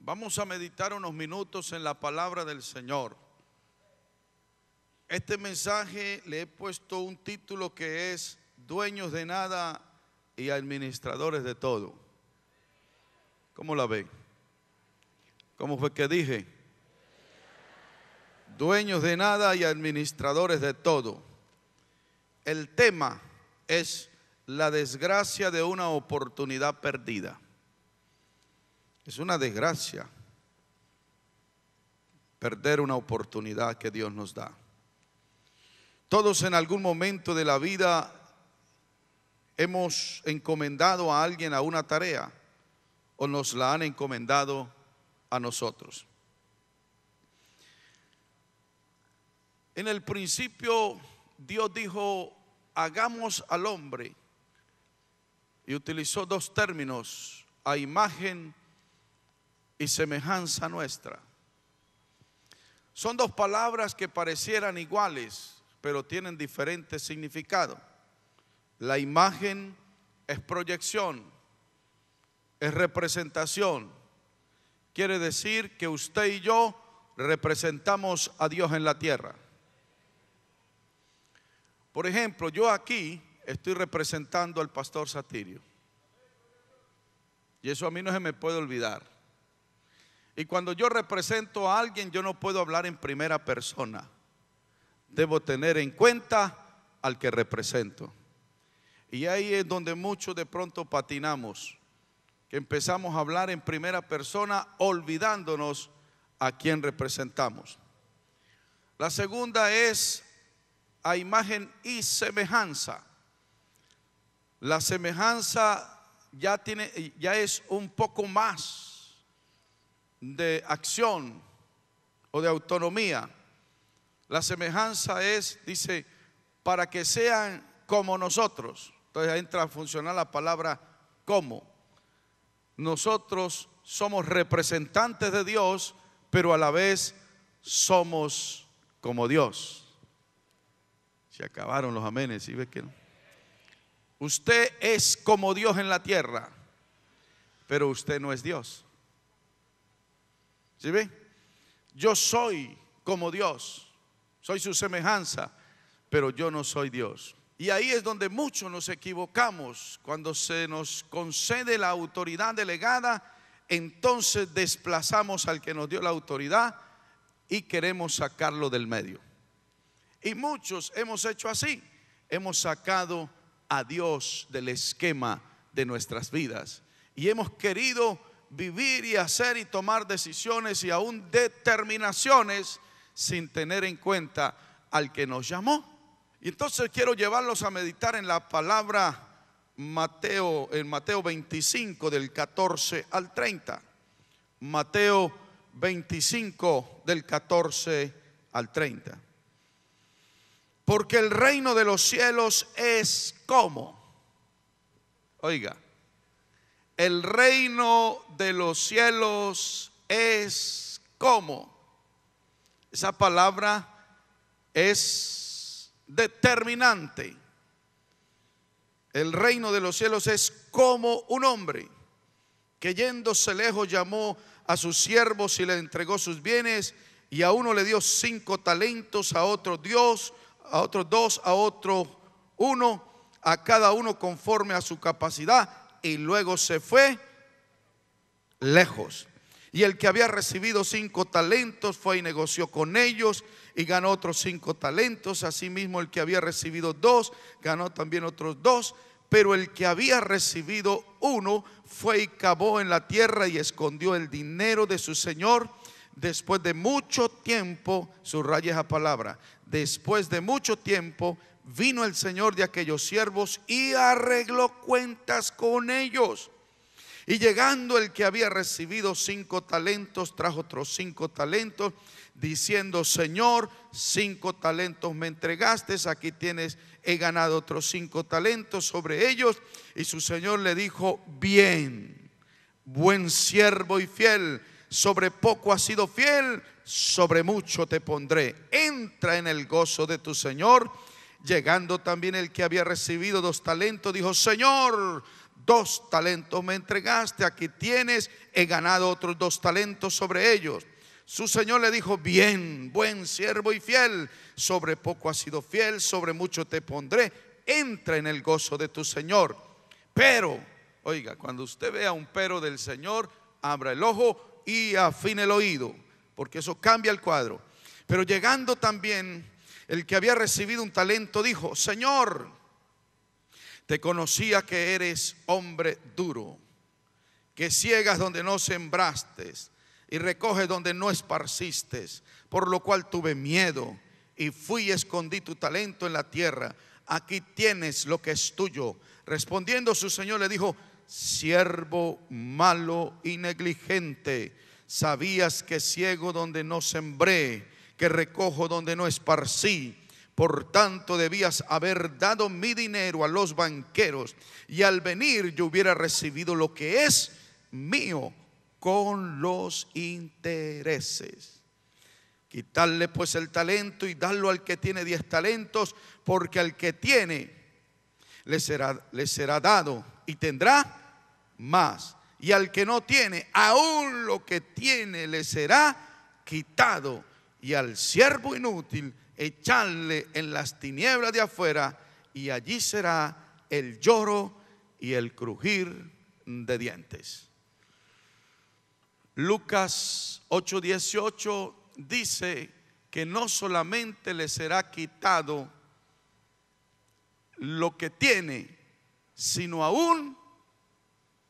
Vamos a meditar unos minutos en la palabra del Señor. Este mensaje le he puesto un título que es Dueños de nada y administradores de todo. ¿Cómo la ve? ¿Cómo fue que dije? Dueños de nada y administradores de todo. El tema es la desgracia de una oportunidad perdida. Es una desgracia perder una oportunidad que Dios nos da. Todos en algún momento de la vida hemos encomendado a alguien a una tarea o nos la han encomendado a nosotros. En el principio Dios dijo, hagamos al hombre, y utilizó dos términos, a imagen y semejanza nuestra. Son dos palabras que parecieran iguales, pero tienen diferentes significados. La imagen es proyección, es representación. Quiere decir que usted y yo representamos a Dios en la tierra. Por ejemplo, yo aquí estoy representando al pastor Satirio, y eso a mí no se me puede olvidar. Y cuando yo represento a alguien, yo no puedo hablar en primera persona. Debo tener en cuenta al que represento. Y ahí es donde muchos de pronto patinamos, que empezamos a hablar en primera persona olvidándonos a quien representamos. La segunda es a imagen y semejanza. La semejanza ya es un poco más de acción o de autonomía. La semejanza es, dice, para que sean como nosotros. Entonces entra a funcionar la palabra como. Nosotros somos representantes de Dios, pero a la vez somos como Dios. Se acabaron los amenes, ¿sí ve que no? Usted es como Dios en la tierra, pero usted no es Dios. ¿Sí ve? Yo soy como Dios, soy su semejanza, pero yo no soy Dios. Y ahí es donde muchos nos equivocamos. Cuando se nos concede la autoridad delegada, entonces desplazamos al que nos dio la autoridad y queremos sacarlo del medio. Y muchos hemos hecho así, hemos sacado a Dios del esquema de nuestras vidas y hemos querido vivir y hacer y tomar decisiones y aún determinaciones sin tener en cuenta al que nos llamó. Y entonces quiero llevarlos a meditar en la palabra Mateo, en Mateo 25 del 14 al 30. Mateo 25 del 14 al 30. Porque el reino de los cielos es como. Oiga, el reino de los cielos es como. Esa palabra es determinante. El reino de los cielos es como un hombre que yéndose lejos llamó a sus siervos y le entregó sus bienes, y a uno le dio 5 talentos, a otro 2, a otros 2, a otro 1, a cada uno conforme a su capacidad, y luego se fue lejos. Y el que había recibido 5 talentos fue y negoció con ellos y ganó otros 5 talentos. Asimismo el que había recibido 2 ganó también otros 2. Pero el que había recibido 1 fue y cavó en la tierra y escondió el dinero de su señor. Después de mucho tiempo, subraya esa palabra, después de mucho tiempo vino el señor de aquellos siervos y arregló cuentas con ellos. Y llegando el que había recibido 5 talentos, trajo otros 5 talentos, diciendo: Señor, 5 talentos me entregaste, aquí tienes, he ganado otros 5 talentos sobre ellos. Y su señor le dijo: bien, buen siervo y fiel, sobre poco has sido fiel, sobre mucho te pondré, entra en el gozo de tu señor. Llegando también el que había recibido 2 talentos, dijo: Señor, 2 talentos me entregaste, aquí tienes, he ganado otros 2 talentos sobre ellos. Su señor le dijo: bien, buen siervo y fiel, sobre poco has sido fiel, sobre mucho te pondré, entra en el gozo de tu señor. Pero, oiga, cuando usted vea un pero del Señor, abra el ojo y afine el oído, porque eso cambia el cuadro. Pero llegando también, el que había recibido un talento dijo: Señor, te conocía que eres hombre duro, que ciegas donde no sembraste y recoges donde no esparciste, por lo cual tuve miedo y fui y escondí tu talento en la tierra. Aquí tienes lo que es tuyo. Respondiendo su señor le dijo: siervo malo y negligente, sabías que ciego donde no sembré, que recojo donde no esparcí. Por tanto debías haber dado mi dinero a los banqueros, y al venir yo hubiera recibido lo que es mío con los intereses. Quitarle pues el talento y darlo al que tiene 10 talentos, porque al que tiene le será dado y tendrá más, y al que no tiene, aún lo que tiene le será quitado. Y al siervo inútil echarle en las tinieblas de afuera, y allí será el lloro y el crujir de dientes. Lucas 8:18 dice que no solamente le será quitado lo que tiene, sino aún,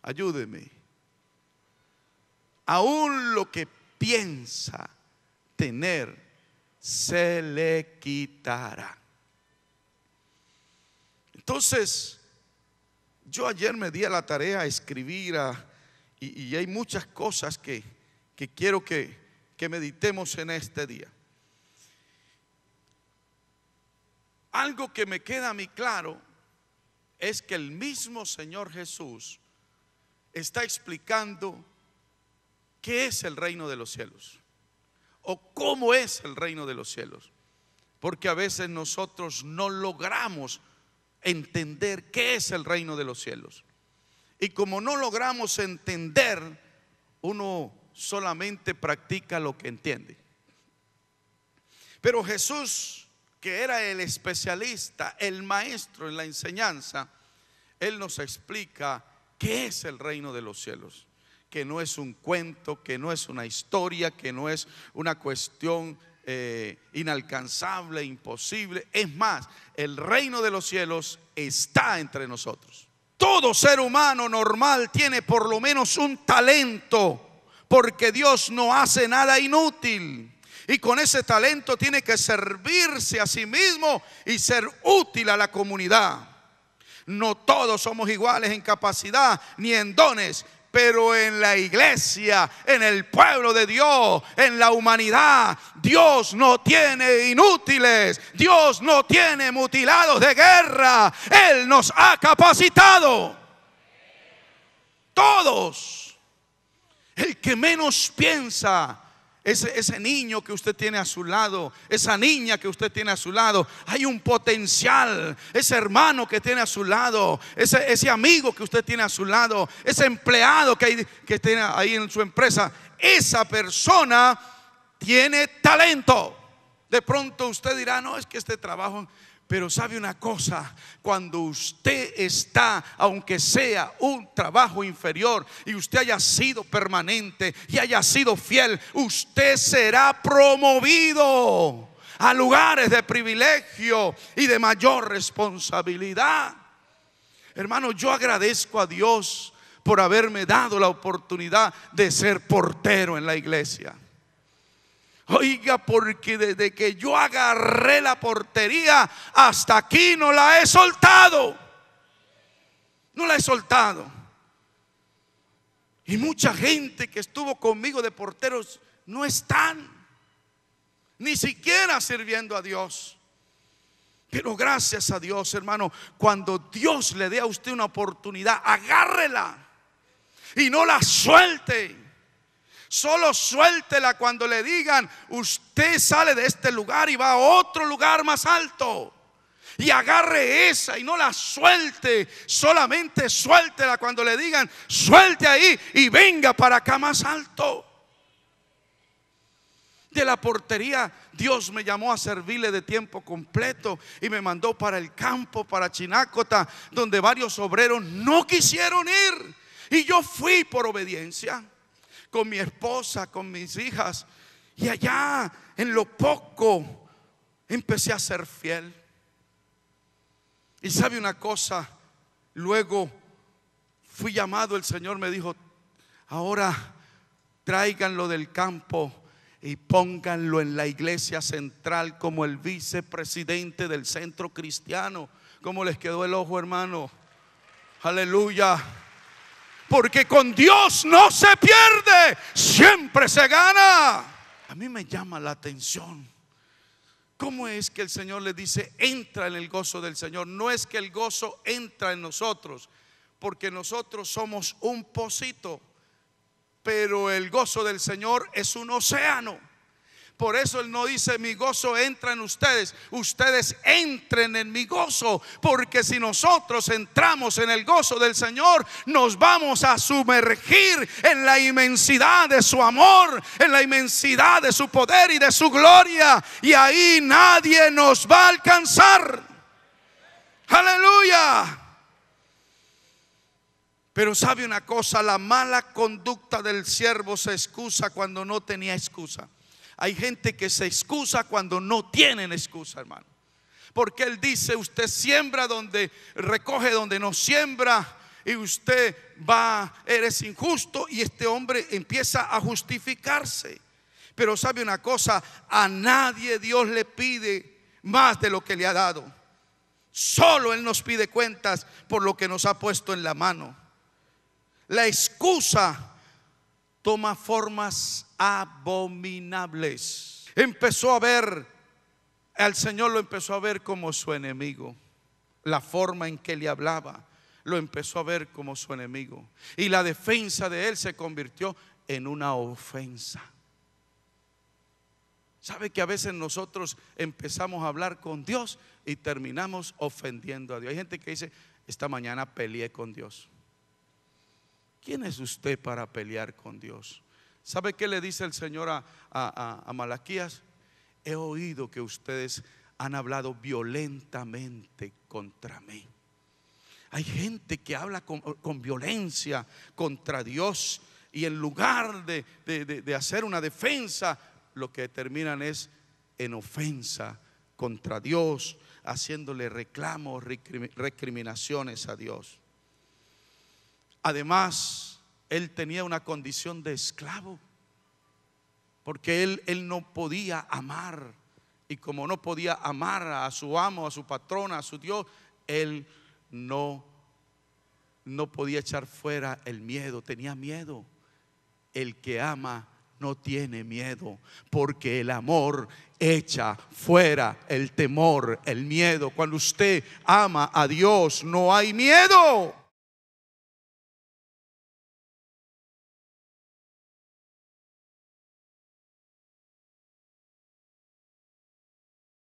ayúdeme, aún lo que piensa tener se le quitará. Entonces, yo ayer me di a la tarea a escribir y hay muchas cosas que quiero que meditemos en este día. Algo que me queda a mí claro es que el mismo Señor Jesús está explicando qué es el reino de los cielos o cómo es el reino de los cielos, porque a veces nosotros no logramos entender qué es el reino de los cielos, y como no logramos entender, uno solamente practica lo que entiende. Pero Jesús, que era el especialista, el maestro en la enseñanza, Él nos explica qué es el reino de los cielos, que no es un cuento, que no es una historia, que no es una cuestión inalcanzable, imposible. Es más, el reino de los cielos está entre nosotros. Todo ser humano normal tiene por lo menos un talento, porque Dios no hace nada inútil. Y con ese talento tiene que servirse a sí mismo y ser útil a la comunidad. No todos somos iguales en capacidad ni en dones, pero en la iglesia, en el pueblo de Dios, en la humanidad, Dios no tiene inútiles, Dios no tiene mutilados de guerra. Él nos ha capacitado. Todos. El que menos piensa, ese niño que usted tiene a su lado, esa niña que usted tiene a su lado, hay un potencial. Ese hermano que tiene a su lado, ese amigo que usted tiene a su lado, ese empleado que tiene ahí en su empresa, esa persona tiene talento. De pronto usted dirá: no, es que este trabajo... Pero sabe una cosa, cuando usted está, aunque sea un trabajo inferior, y usted haya sido permanente y haya sido fiel, usted será promovido a lugares de privilegio y de mayor responsabilidad. Hermano, yo agradezco a Dios por haberme dado la oportunidad de ser portero en la iglesia. Oiga, porque desde que yo agarré la portería hasta aquí no la he soltado. No la he soltado. Y mucha gente que estuvo conmigo de porteros no están ni siquiera sirviendo a Dios. Pero gracias a Dios, hermano, cuando Dios le dé a usted una oportunidad, agárrela y no la suelte. Solo suéltela cuando le digan: usted sale de este lugar y va a otro lugar más alto. y agarre esa y no la suelte. Solamente suéltela cuando le digan suelte ahí y venga para acá más alto. De la portería, Dios me llamó a servirle de tiempo completo y me mandó para el campo, para Chinácota, donde varios obreros no quisieron ir. Y yo fui por obediencia, con mi esposa, con mis hijas. Y allá en lo poco empecé a ser fiel. Y sabe una cosa, luego fui llamado, el Señor me dijo: ahora tráiganlo del campo y pónganlo en la iglesia central como el vicepresidente del centro cristiano. ¿Cómo les quedó el ojo, hermano? Aleluya. Porque con Dios no se pierde, siempre se gana. A mí me llama la atención cómo es que el Señor le dice entra en el gozo del Señor. No es que el gozo entra en nosotros, porque nosotros somos un pocito, pero el gozo del Señor es un océano. Por eso Él no dice mi gozo entra en ustedes, ustedes entren en mi gozo. Porque si nosotros entramos en el gozo del Señor, nos vamos a sumergir en la inmensidad de su amor, en la inmensidad de su poder y de su gloria. Y ahí nadie nos va a alcanzar. Aleluya. Pero sabe una cosa, la mala conducta del siervo se excusa cuando no tenía excusa. Hay gente que se excusa cuando no tienen excusa, hermano. Porque Él dice, usted siembra donde, recoge donde no siembra. Y usted va, eres injusto. Y este hombre empieza a justificarse. Pero sabe una cosa, a nadie Dios le pide más de lo que le ha dado. Solo Él nos pide cuentas por lo que nos ha puesto en la mano. La excusa toma formas abominables. Empezó a ver, al Señor lo empezó a ver como su enemigo. La forma en que le hablaba, lo empezó a ver como su enemigo. Y la defensa de él se convirtió en una ofensa. ¿Sabe que a veces nosotros empezamos a hablar con Dios y terminamos ofendiendo a Dios? Hay gente que dice, esta mañana peleé con Dios. ¿Quién es usted para pelear con Dios? ¿Sabe qué le dice el Señor a Malaquías? He oído que ustedes han hablado violentamente contra mí. Hay gente que habla con violencia contra Dios, y en lugar de hacer una defensa, lo que terminan es en ofensa contra Dios, haciéndole reclamos, recriminaciones a Dios. Además, él tenía una condición de esclavo, porque él no podía amar. Y como no podía amar a su amo, a su patrona, a su Dios, él no podía echar fuera el miedo. Tenía miedo. El que ama no tiene miedo, porque el amor echa fuera el temor, el miedo. Cuando usted ama a Dios, no hay miedo.